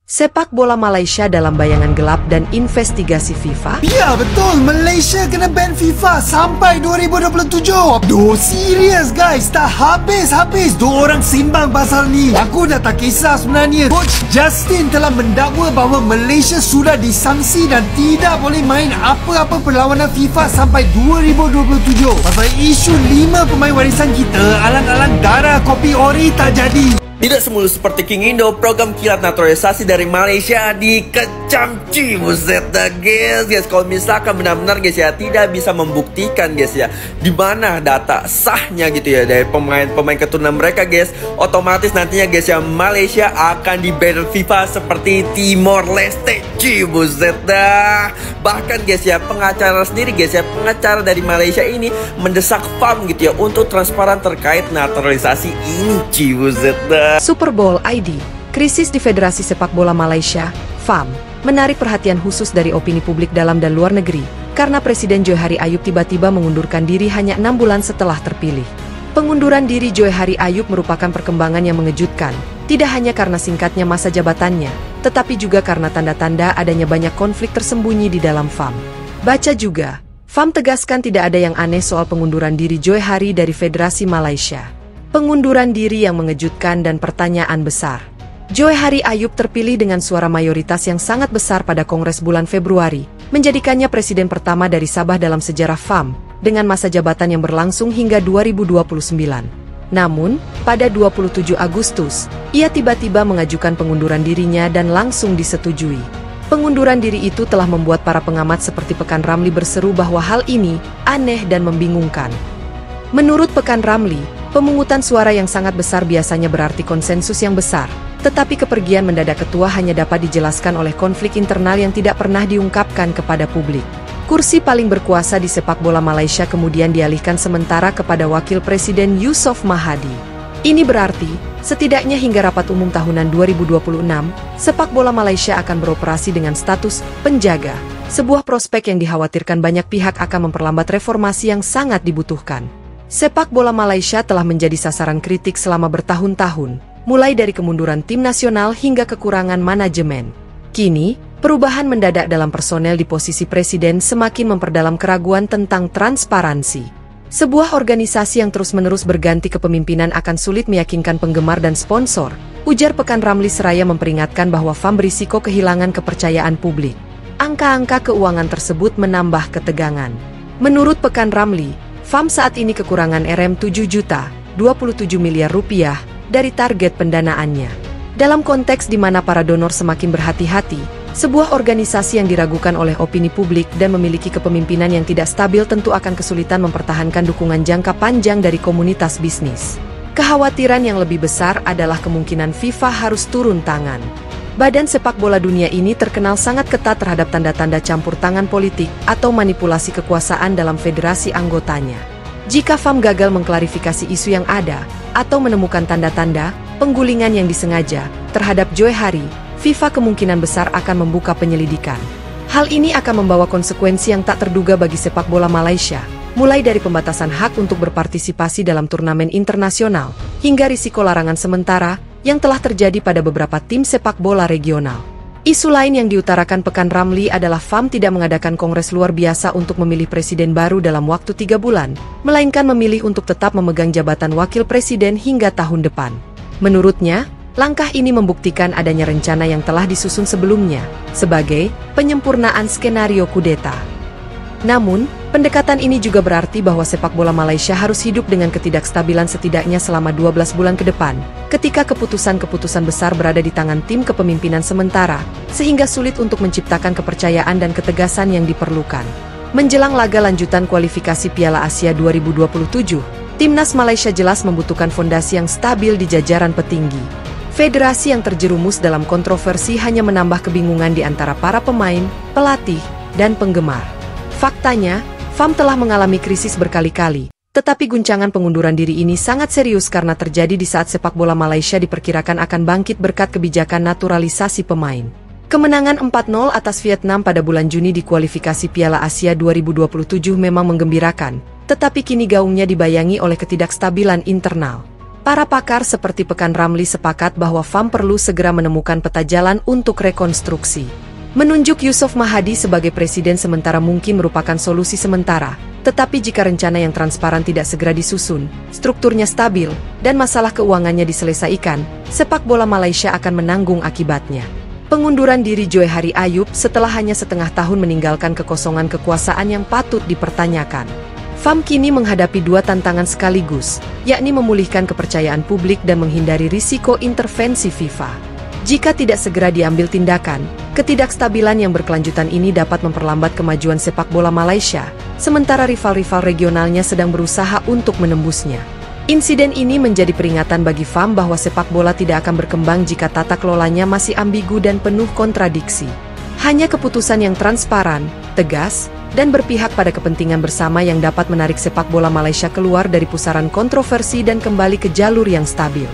Sepak bola Malaysia dalam bayangan gelap dan investigasi FIFA? Ya betul, Malaysia kena ban FIFA sampai 2027. Aduh, serius guys, tak habis-habis dua orang simbang pasal ni. Aku dah tak kisah sebenarnya. Coach Justin telah mendakwa bahawa Malaysia sudah disangsi dan tidak boleh main apa-apa perlawanan FIFA sampai 2027. Pasal isu 5 pemain warisan kita, alang-alang darah kopi ori tak jadi. Tidak semulus seperti King Indo, program kilat naturalisasi dari Malaysia dikecam. Buset dah guys. Kalau misalkan benar-benar guys ya tidak bisa membuktikan guys ya di mana data sahnya gitu ya dari pemain-pemain keturunan mereka guys, otomatis nantinya guys ya Malaysia akan di-ban FIFA seperti Timor Leste. Buset dah. Bahkan guys ya pengacara sendiri guys ya, pengacara dari Malaysia ini mendesak FAM gitu ya untuk transparan terkait naturalisasi ini. Buset dah. Super Bowl ID, krisis di Federasi Sepak Bola Malaysia, FAM, menarik perhatian khusus dari opini publik dalam dan luar negeri, karena Presiden Johari Ayub tiba-tiba mengundurkan diri hanya 6 bulan setelah terpilih. Pengunduran diri Johari Ayub merupakan perkembangan yang mengejutkan, tidak hanya karena singkatnya masa jabatannya, tetapi juga karena tanda-tanda adanya banyak konflik tersembunyi di dalam FAM. Baca juga, FAM tegaskan tidak ada yang aneh soal pengunduran diri Johari dari Federasi Malaysia. Pengunduran diri yang mengejutkan dan pertanyaan besar. Johari Ayub terpilih dengan suara mayoritas yang sangat besar pada Kongres bulan Februari, menjadikannya presiden pertama dari Sabah dalam sejarah FAM, dengan masa jabatan yang berlangsung hingga 2029. Namun, pada 27 Agustus, ia tiba-tiba mengajukan pengunduran dirinya dan langsung disetujui. Pengunduran diri itu telah membuat para pengamat seperti Pekan Ramli berseru bahwa hal ini aneh dan membingungkan. Menurut Pekan Ramli, pemungutan suara yang sangat besar biasanya berarti konsensus yang besar, tetapi kepergian mendadak ketua hanya dapat dijelaskan oleh konflik internal yang tidak pernah diungkapkan kepada publik. Kursi paling berkuasa di sepak bola Malaysia kemudian dialihkan sementara kepada Wakil Presiden Yusof Mahadi. Ini berarti, setidaknya hingga rapat umum tahunan 2026, sepak bola Malaysia akan beroperasi dengan status penjaga, sebuah prospek yang dikhawatirkan banyak pihak akan memperlambat reformasi yang sangat dibutuhkan. Sepak bola Malaysia telah menjadi sasaran kritik selama bertahun-tahun, mulai dari kemunduran tim nasional hingga kekurangan manajemen. Kini, perubahan mendadak dalam personel di posisi presiden semakin memperdalam keraguan tentang transparansi. Sebuah organisasi yang terus-menerus berganti kepemimpinan akan sulit meyakinkan penggemar dan sponsor, ujar Pekan Ramli seraya memperingatkan bahwa FAM berisiko kehilangan kepercayaan publik. Angka-angka keuangan tersebut menambah ketegangan. Menurut Pekan Ramli, FAM saat ini kekurangan Rm7,27 miliar dari target pendanaannya. Dalam konteks di mana para donor semakin berhati-hati, sebuah organisasi yang diragukan oleh opini publik dan memiliki kepemimpinan yang tidak stabil tentu akan kesulitan mempertahankan dukungan jangka panjang dari komunitas bisnis. Kekhawatiran yang lebih besar adalah kemungkinan FIFA harus turun tangan. Badan sepak bola dunia ini terkenal sangat ketat terhadap tanda-tanda campur tangan politik atau manipulasi kekuasaan dalam federasi anggotanya. Jika FAM gagal mengklarifikasi isu yang ada, atau menemukan tanda-tanda penggulingan yang disengaja terhadap Johari, FIFA kemungkinan besar akan membuka penyelidikan. Hal ini akan membawa konsekuensi yang tak terduga bagi sepak bola Malaysia, mulai dari pembatasan hak untuk berpartisipasi dalam turnamen internasional, hingga risiko larangan sementara yang telah terjadi pada beberapa tim sepak bola regional. Isu lain yang diutarakan Pekan Ramli adalah FAM tidak mengadakan kongres luar biasa untuk memilih presiden baru dalam waktu 3 bulan, melainkan memilih untuk tetap memegang jabatan wakil presiden hingga tahun depan. Menurutnya, langkah ini membuktikan adanya rencana yang telah disusun sebelumnya, sebagai penyempurnaan skenario kudeta. Namun, pendekatan ini juga berarti bahwa sepak bola Malaysia harus hidup dengan ketidakstabilan setidaknya selama 12 bulan ke depan, ketika keputusan-keputusan besar berada di tangan tim kepemimpinan sementara, sehingga sulit untuk menciptakan kepercayaan dan ketegasan yang diperlukan. Menjelang laga lanjutan kualifikasi Piala Asia 2027, timnas Malaysia jelas membutuhkan fondasi yang stabil di jajaran petinggi. Federasi yang terjerumus dalam kontroversi hanya menambah kebingungan di antara para pemain, pelatih, dan penggemar. Faktanya, FAM telah mengalami krisis berkali-kali, tetapi guncangan pengunduran diri ini sangat serius karena terjadi di saat sepak bola Malaysia diperkirakan akan bangkit berkat kebijakan naturalisasi pemain. Kemenangan 4-0 atas Vietnam pada bulan Juni di kualifikasi Piala Asia 2027 memang menggembirakan, tetapi kini gaungnya dibayangi oleh ketidakstabilan internal. Para pakar seperti Pekan Ramli sepakat bahwa FAM perlu segera menemukan peta jalan untuk rekonstruksi. Menunjuk Yusuf Mahddi sebagai presiden sementara mungkin merupakan solusi sementara, tetapi jika rencana yang transparan tidak segera disusun, strukturnya stabil, dan masalah keuangannya diselesaikan, sepak bola Malaysia akan menanggung akibatnya. Pengunduran diri Joy Hari Ayub setelah hanya setengah tahun meninggalkan kekosongan kekuasaan yang patut dipertanyakan. FAM kini menghadapi dua tantangan sekaligus, yakni memulihkan kepercayaan publik dan menghindari risiko intervensi FIFA. Jika tidak segera diambil tindakan, ketidakstabilan yang berkelanjutan ini dapat memperlambat kemajuan sepak bola Malaysia, sementara rival-rival regionalnya sedang berusaha untuk menembusnya. Insiden ini menjadi peringatan bagi FAM bahwa sepak bola tidak akan berkembang jika tata kelolanya masih ambigu dan penuh kontradiksi. Hanya keputusan yang transparan, tegas, dan berpihak pada kepentingan bersama yang dapat menarik sepak bola Malaysia keluar dari pusaran kontroversi dan kembali ke jalur yang stabil.